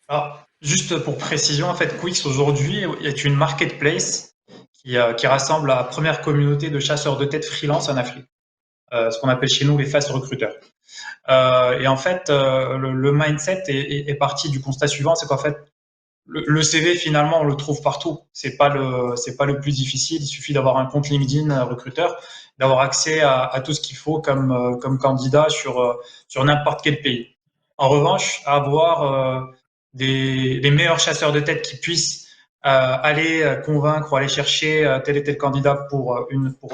Alors, juste pour précision, en fait, Quix aujourd'hui est une marketplace qui rassemble la première communauté de chasseurs de tête freelance en Afrique, ce qu'on appelle chez nous les fast recruteurs. Et en fait, le mindset est parti du constat suivant, c'est qu'en fait, le CV, finalement, on le trouve partout. C'est pas le plus difficile. Il suffit d'avoir un compte LinkedIn recruteur, d'avoir accès à tout ce qu'il faut comme candidat sur n'importe quel pays. En revanche, avoir les meilleurs chasseurs de tête qui puissent aller convaincre ou aller chercher tel et tel candidat pour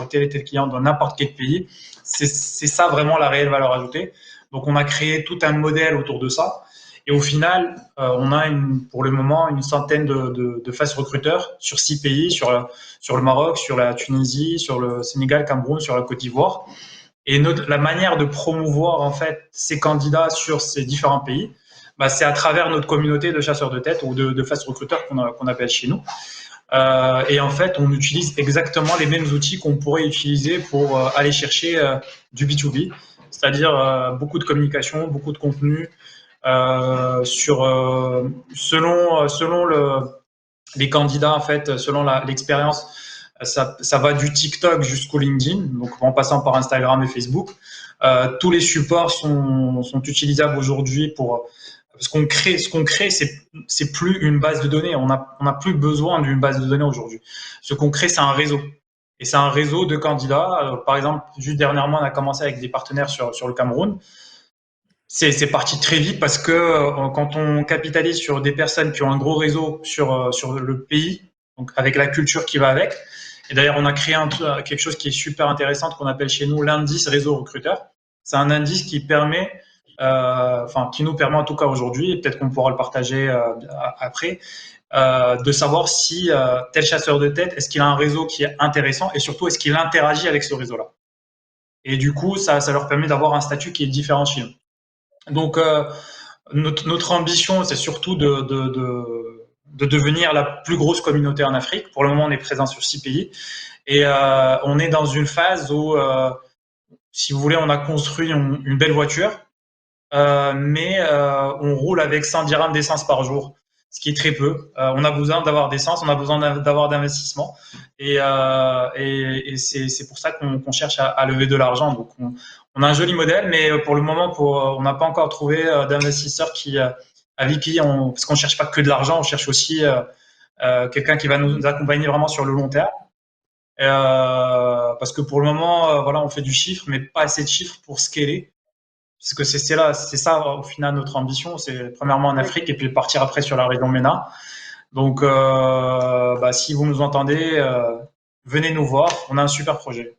tel et tel client dans n'importe quel pays, c'est ça vraiment la réelle valeur ajoutée. Donc, on a créé tout un modèle autour de ça. Et au final, on a pour le moment une centaine de face recruteurs sur 6 pays, sur le Maroc, sur la Tunisie, sur le Sénégal, Cameroun, sur la Côte d'Ivoire. Et la manière de promouvoir en fait ces candidats sur ces différents pays, bah, c'est à travers notre communauté de chasseurs de tête ou de face recruteurs qu'on appelle chez nous. Et en fait, on utilise exactement les mêmes outils qu'on pourrait utiliser pour aller chercher du B2B, c'est-à-dire beaucoup de communication, beaucoup de contenu, selon les candidats, en fait, selon l'expérience, ça va du TikTok jusqu'au LinkedIn, donc en passant par Instagram et Facebook. Tous les supports sont utilisables aujourd'hui ce qu'on crée, c'est plus une base de données. On n'a plus besoin d'une base de données aujourd'hui. Ce qu'on crée, c'est un réseau. Et c'est un réseau de candidats. Par exemple, juste dernièrement, on a commencé avec des partenaires sur le Cameroun. C'est parti très vite parce que quand on capitalise sur des personnes qui ont un gros réseau sur le pays, donc avec la culture qui va avec, et d'ailleurs on a créé quelque chose qui est super intéressant qu'on appelle chez nous l'indice réseau recruteur. C'est un indice qui permet, qui nous permet en tout cas aujourd'hui, et peut-être qu'on pourra le partager après, de savoir si tel chasseur de tête, est-ce qu'il a un réseau qui est intéressant et surtout est-ce qu'il interagit avec ce réseau-là. Et du coup, ça leur permet d'avoir un statut qui est différencié. Donc, notre ambition, c'est surtout de devenir la plus grosse communauté en Afrique. Pour le moment, on est présent sur 6 pays. Et on est dans une phase où, si vous voulez, on a construit une belle voiture, mais on roule avec 100 dirhams d'essence par jour, ce qui est très peu. On a besoin d'avoir d'essence, on a besoin d'avoir d'investissement. Et c'est pour ça qu'on cherche à lever de l'argent. Donc, on a un joli modèle, mais pour le moment, on n'a pas encore trouvé d'investisseurs avec qui parce qu'on cherche pas que de l'argent, on cherche aussi quelqu'un qui va nous accompagner vraiment sur le long terme. Parce que pour le moment, voilà, on fait du chiffre, mais pas assez de chiffres pour scaler. Parce que c'est ça au final notre ambition, c'est premièrement en Afrique et puis partir après sur la région MENA. Donc, si vous nous entendez, venez nous voir, on a un super projet.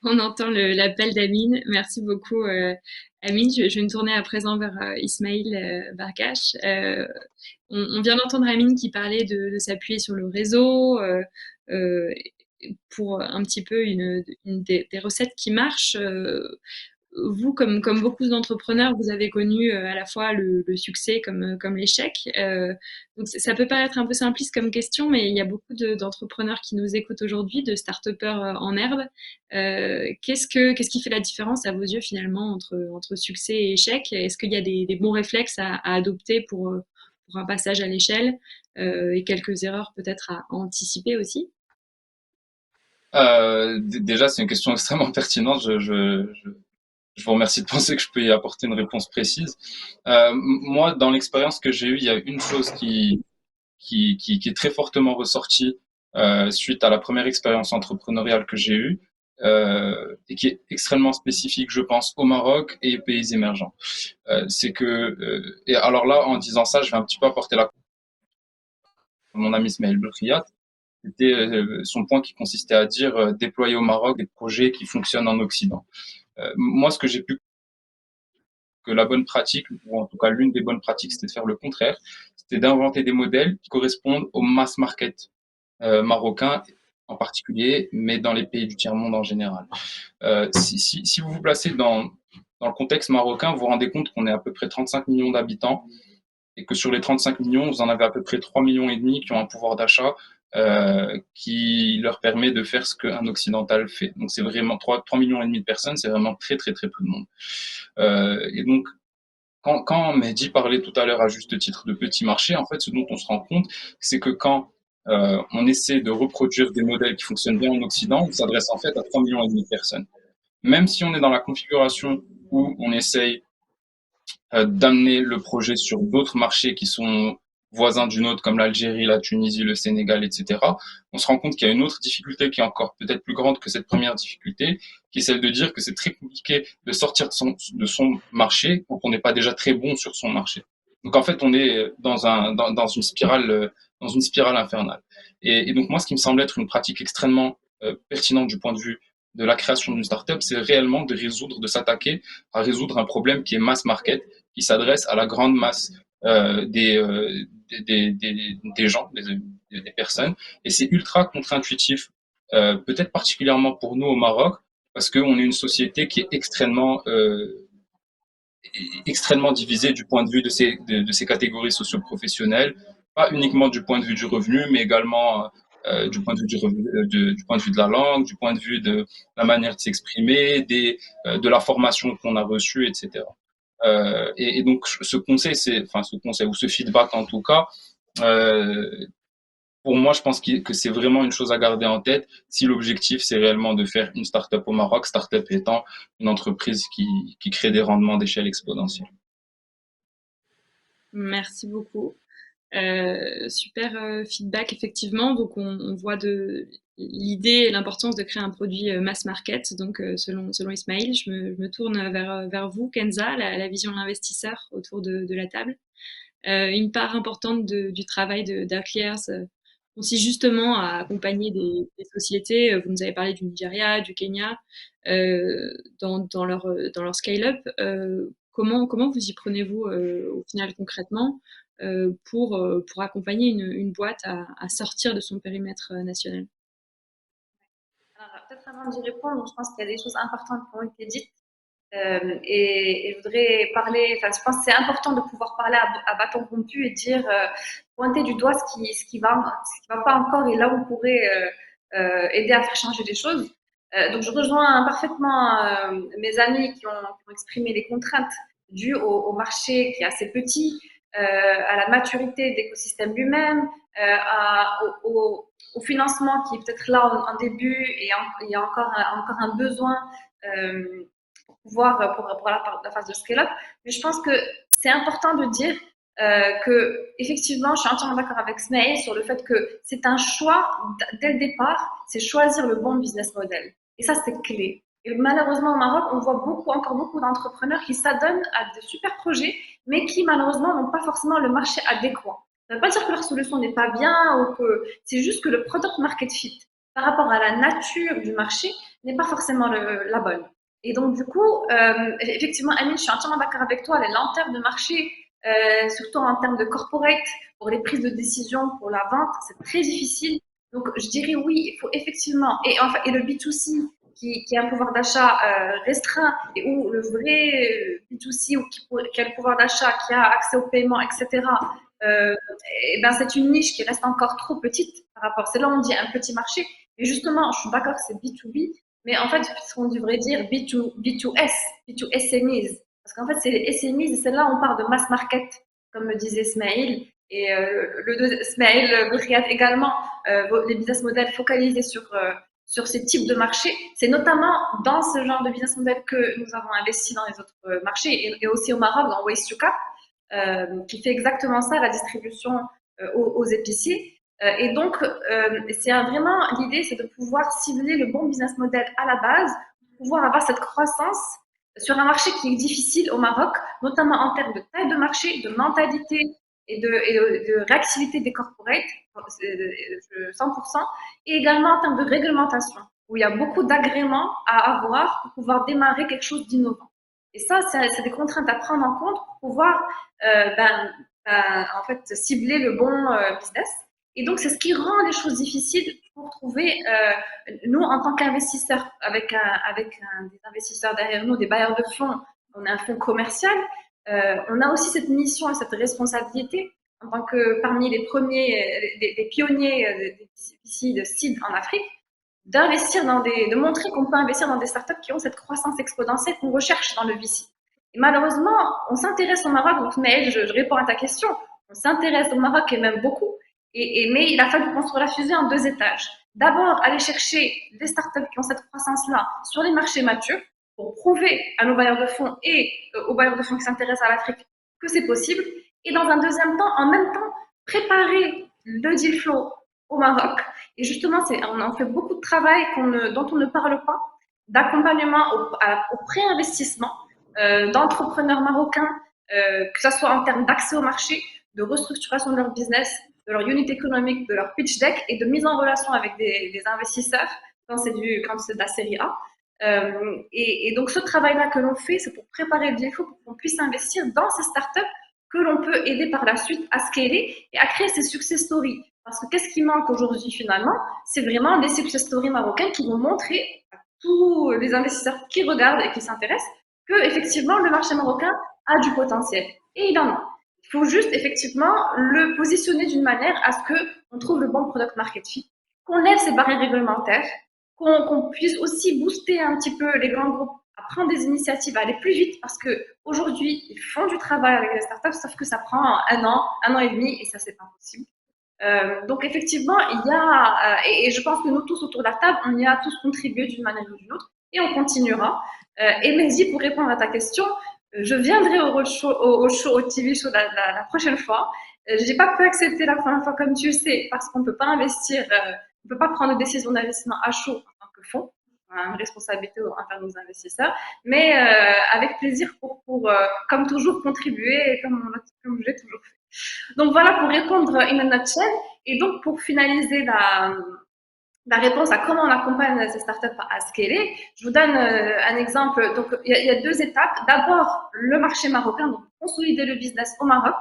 On entend l'appel d'Amine. Merci beaucoup, Amine. Je vais me tourner à présent vers Ismail Barkash. On vient d'entendre Amine qui parlait de s'appuyer sur le réseau pour un petit peu des recettes qui marchent. Vous, comme beaucoup d'entrepreneurs, vous avez connu à la fois le succès comme l'échec. Donc ça peut paraître un peu simpliste comme question, mais il y a beaucoup d'entrepreneurs qui nous écoutent aujourd'hui, de start-upers en herbe. Qu'est-ce qui fait la différence à vos yeux finalement entre succès et échec? Est-ce qu'il y a des bons réflexes à adopter pour un passage à l'échelle et quelques erreurs peut-être à anticiper aussi? Déjà, c'est une question extrêmement pertinente. Je vous remercie de penser que je peux y apporter une réponse précise. Moi, dans l'expérience que j'ai eue, il y a une chose qui est très fortement ressortie suite à la première expérience entrepreneuriale que j'ai eue et qui est extrêmement spécifique, je pense, au Maroc et aux pays émergents. C'est que, et alors là, en disant ça, je vais un petit peu apporter mon ami Ismaël Belkriat. C'était son point qui consistait à dire déployer au Maroc des projets qui fonctionnent en Occident. Moi, ce que j'ai pu que la bonne pratique, ou en tout cas l'une des bonnes pratiques, c'était de faire le contraire, c'était d'inventer des modèles qui correspondent au mass market marocain en particulier, mais dans les pays du tiers-monde en général. Si vous vous placez dans le contexte marocain, vous vous rendez compte qu'on est à peu près 35 millions d'habitants et que sur les 35 millions, vous en avez à peu près 3,5 millions qui ont un pouvoir d'achat qui leur permet de faire ce qu'un occidental fait. Donc c'est vraiment 3,5 millions de personnes, c'est vraiment très très très peu de monde. Et donc quand Mehdi parlait tout à l'heure à juste titre de petit marché, en fait ce dont on se rend compte, c'est que quand on essaie de reproduire des modèles qui fonctionnent bien en Occident, on s'adresse en fait à 3,5 millions de personnes. Même si on est dans la configuration où on essaye d'amener le projet sur d'autres marchés qui sont voisins du nôtre comme l'Algérie, la Tunisie, le Sénégal, etc., on se rend compte qu'il y a une autre difficulté qui est encore peut-être plus grande que cette première difficulté, qui est celle de dire que c'est très compliqué de sortir de son marché quand on n'est pas déjà très bon sur son marché. Donc en fait, on est dans une spirale infernale. Et donc moi, ce qui me semble être une pratique extrêmement pertinente du point de vue de la création d'une startup, c'est réellement de s'attaquer à résoudre un problème qui est mass market, qui s'adresse à la grande masse euh, des, euh, des gens, des personnes. Et c'est ultra contre-intuitif, peut-être particulièrement pour nous au Maroc, parce qu'on est une société qui est extrêmement divisée du point de vue de ces catégories socio-professionnelles, pas uniquement du point de vue du revenu, mais également du point de vue du point de vue de la langue, du point de vue de la manière de s'exprimer, de la formation qu'on a reçue, etc. Et donc ce conseil ou ce feedback en tout cas, euh, pour moi, je pense que c'est vraiment une chose à garder en tête si l'objectif c'est réellement de faire une start-up au Maroc, start-up étant une entreprise qui crée des rendements d'échelle exponentielle. Merci beaucoup. Super feedback, effectivement. Donc, on voit l'idée et l'importance de créer un produit mass market. Donc, selon Ismaël, je me tourne vers vous, Kenza, la vision de l'investisseur autour de la table. Une part importante du travail d'Arclears consiste justement à accompagner des sociétés. Vous nous avez parlé du Nigeria, du Kenya, dans leur scale-up. Comment vous y prenez-vous au final concrètement pour accompagner une boîte à sortir de son périmètre national? Alors, peut-être avant d'y répondre, je pense qu'il y a des choses importantes qui ont été dites. Et je voudrais parler, enfin, je pense que c'est important de pouvoir parler à bâton rompu et dire, pointer du doigt ce qui va pas encore et là où on pourrait aider à faire changer les choses. Donc, je rejoins parfaitement mes amis qui ont exprimé les contraintes dues au marché qui est assez petit, à la maturité de l'écosystème lui-même, au financement qui est peut-être là en début et il y a encore un besoin. Pouvoir pour la phase de scale-up. Mais je pense que c'est important de dire que, effectivement, je suis entièrement d'accord avec Smaïl sur le fait que c'est un choix dès le départ, c'est choisir le bon business model. Et ça, c'est clé. Et malheureusement, au Maroc, on voit encore beaucoup d'entrepreneurs qui s'adonnent à de super projets, mais qui, malheureusement, n'ont pas forcément le marché adéquat. Ça ne veut pas dire que leur solution n'est pas bien ou que c'est juste que le product market fit par rapport à la nature du marché n'est pas forcément la bonne. Et donc, du coup, effectivement, Amine, je suis entièrement d'accord avec toi, les lenteurs de marché, surtout en termes de corporate, pour les prises de décision, pour la vente, c'est très difficile. Donc, je dirais oui, il faut effectivement, et le B2C, qui a un pouvoir d'achat restreint, et où le vrai B2C, qui a le pouvoir d'achat, qui a accès au paiement, etc., et ben, c'est une niche qui reste encore trop petite par rapport. C'est là où on dit un petit marché. Et justement, je suis d'accord que c'est B2B, mais en fait, ce qu'on devrait dire B2S, B2SMEs. Parce qu'en fait, c'est les SMEs et c'est là où on parle de mass market, comme me disait Smaïl. Et Smaïl Briat également, les business models focalisés sur ces types de marchés. C'est notamment dans ce genre de business model que nous avons investi dans les autres marchés et aussi au Maroc, dans Waste to Cap, qui fait exactement ça, la distribution aux épiciers. Et donc, c'est vraiment l'idée, c'est de pouvoir cibler le bon business model à la base, pouvoir avoir cette croissance sur un marché qui est difficile au Maroc, notamment en termes de taille de marché, de mentalité et de réactivité des corporates, 100%, et également en termes de réglementation, où il y a beaucoup d'agréments à avoir pour pouvoir démarrer quelque chose d'innovant. Et ça, c'est des contraintes à prendre en compte pour pouvoir en fait, cibler le bon business. Et donc, c'est ce qui rend les choses difficiles pour trouver, nous, en tant qu'investisseurs, avec des investisseurs derrière nous, des bailleurs de fonds, on a un fonds commercial, on a aussi cette mission et cette responsabilité en tant que parmi les premiers, des pionniers de seed en Afrique, de montrer qu'on peut investir dans des startups qui ont cette croissance exponentielle qu'on recherche dans le VC. Et malheureusement, on s'intéresse au Maroc, donc, mais je réponds à ta question, on s'intéresse au Maroc et même beaucoup, mais il a fallu construire la fusée en 2 étages. D'abord, aller chercher des startups qui ont cette croissance-là sur les marchés matures pour prouver à nos bailleurs de fonds et aux bailleurs de fonds qui s'intéressent à l'Afrique que c'est possible. Et dans un deuxième temps, en même temps, préparer le deal flow au Maroc. Et justement, on en fait beaucoup de travail dont on ne parle pas, d'accompagnement au pré-investissement d'entrepreneurs marocains, que ce soit en termes d'accès au marché, de restructuration de leur business, de leur unité économique, de leur pitch deck et de mise en relation avec des investisseurs quand c'est de la série A. Et donc, ce travail-là que l'on fait, c'est pour préparer le deal flow pour qu'on puisse investir dans ces startups que l'on peut aider par la suite à scaler et à créer ces success stories. Parce que qu'est-ce qui manque aujourd'hui finalement? C'est vraiment des success stories marocains qui vont montrer à tous les investisseurs qui regardent et qui s'intéressent que effectivement le marché marocain a du potentiel. Et il en a. Il faut juste effectivement le positionner d'une manière à ce qu'on trouve le bon product market fit, qu'on lève ces barrières réglementaires, qu'on puisse aussi booster un petit peu les grands groupes à prendre des initiatives, à aller plus vite, parce qu'aujourd'hui, ils font du travail avec les startups, sauf que ça prend un an et demi, et ça, c'est pas possible. Donc effectivement, il y a, et je pense que nous tous autour de la table, on y a tous contribué d'une manière ou d'une autre, et on continuera. Et Mehdi, pour répondre à ta question, je viendrai au TV show la prochaine fois. Je n'ai pas pu accepter la première fois, comme tu le sais, parce qu'on ne peut pas investir, on ne peut pas prendre de décision d'investissement à chaud en tant que fonds. On a une responsabilité envers nos investisseurs, mais avec plaisir pour comme toujours, contribuer, comme j'ai toujours fait. Donc voilà pour répondre in a nutshell. Et donc pour finaliser la réponse à comment on accompagne ces startups à scaler, je vous donne un exemple. Donc il y a deux étapes. D'abord le marché marocain, donc consolider le business au Maroc.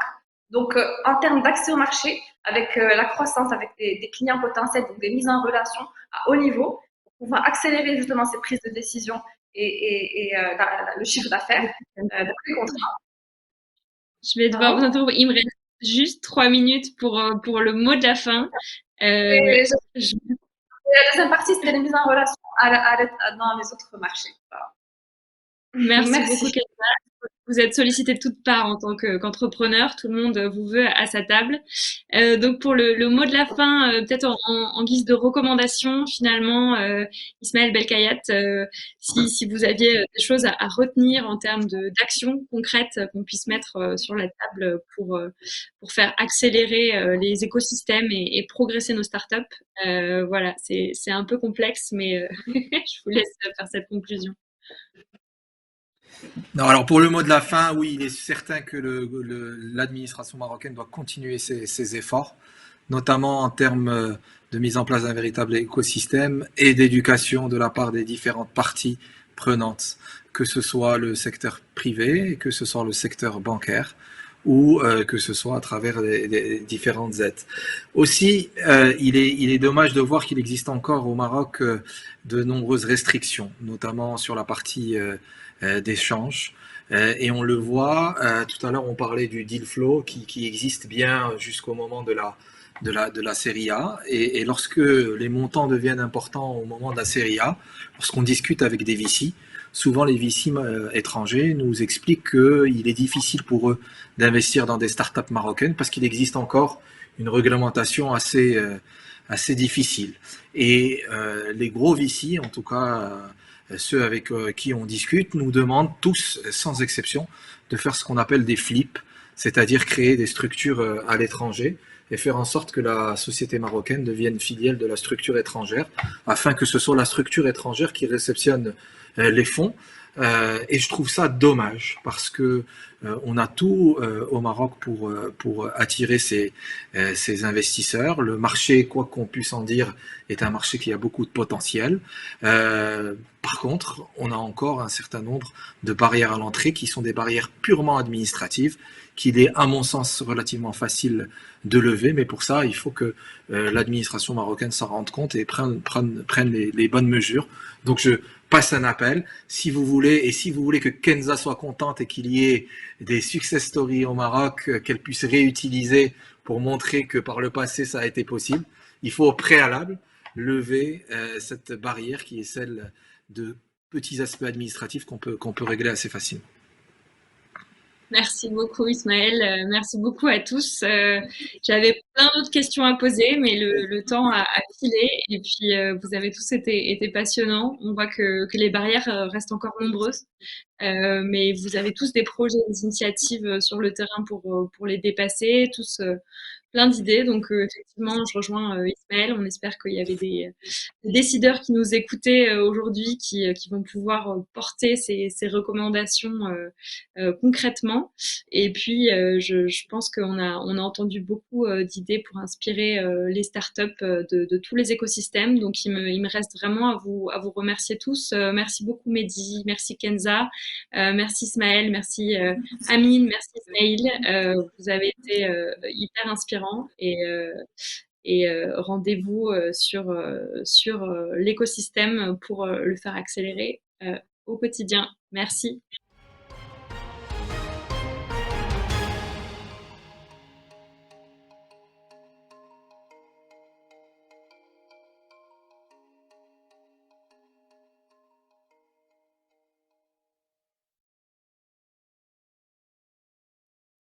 Donc en termes d'accès au marché, avec la croissance, avec des clients potentiels, donc des mises en relation à haut niveau, pour pouvoir accélérer justement ces prises de décision et le chiffre d'affaires, les contrats. Je vais devoir vous interrompre. Il me reste juste 3 minutes pour le mot de la fin. La deuxième partie, c'était les mises en relation dans les autres marchés. Voilà. Merci beaucoup, Kenza. Vous êtes sollicité de toutes parts en tant qu'entrepreneur. Tout le monde vous veut à sa table. Donc, pour le mot de la fin, peut-être en guise de recommandation, finalement, Ismaël Belkayat, si vous aviez des choses à retenir en termes d'actions concrètes qu'on puisse mettre sur la table pour faire accélérer les écosystèmes et progresser nos startups. Voilà, c'est un peu complexe, mais je vous laisse faire cette conclusion. Non, alors pour le mot de la fin, oui, il est certain que l'administration marocaine doit continuer ses efforts, notamment en termes de mise en place d'un véritable écosystème et d'éducation de la part des différentes parties prenantes, que ce soit le secteur privé, que ce soit le secteur bancaire ou que ce soit à travers des différentes aides. Aussi, il est dommage de voir qu'il existe encore au Maroc de nombreuses restrictions, notamment sur la partie d'échange. Et on le voit, tout à l'heure on parlait du deal flow qui existe bien jusqu'au moment de la série A. Et lorsque les montants deviennent importants au moment de la série A, lorsqu'on discute avec des VC, souvent les VC étrangers nous expliquent qu'il est difficile pour eux d'investir dans des startups marocaines parce qu'il existe encore une réglementation assez difficile. Et les gros VC, en tout cas ceux avec qui on discute, nous demandent tous, sans exception, de faire ce qu'on appelle des flips, c'est-à-dire créer des structures à l'étranger et faire en sorte que la société marocaine devienne filiale de la structure étrangère, afin que ce soit la structure étrangère qui réceptionne les fonds. Et je trouve ça dommage parce que on a tout au Maroc pour attirer ces investisseurs. Le marché, quoi qu'on puisse en dire, est un marché qui a beaucoup de potentiel. Par contre, on a encore un certain nombre de barrières à l'entrée qui sont des barrières purement administratives, qu'il est, à mon sens, relativement facile de lever, mais pour ça, il faut que l'administration marocaine s'en rende compte et prenne les bonnes mesures. Donc, je passe un appel, si vous voulez que Kenza soit contente et qu'il y ait des success stories au Maroc qu'elle puisse réutiliser pour montrer que par le passé, ça a été possible, il faut au préalable lever cette barrière qui est celle de petits aspects administratifs qu'on peut régler assez facilement. Merci beaucoup Ismaël, merci beaucoup à tous. J'avais plein d'autres questions à poser, mais le temps a filé et puis vous avez tous été passionnants. On voit que les barrières restent encore nombreuses, mais vous avez tous des projets, des initiatives sur le terrain pour les dépasser, tous plein d'idées. Donc, effectivement, je rejoins Ismaël. On espère qu'il y avait des décideurs qui nous écoutaient aujourd'hui, qui vont pouvoir porter ces recommandations concrètement. Et puis, je pense qu'on a entendu beaucoup d'idées pour inspirer les startups de tous les écosystèmes. Donc, il me reste vraiment à vous remercier tous. Merci beaucoup, Mehdi. Merci, Kenza. Merci, Ismaël. Merci, Amine. Merci, Ismail. Vous avez été hyper inspirants et rendez-vous sur l'écosystème pour le faire accélérer au quotidien. Merci.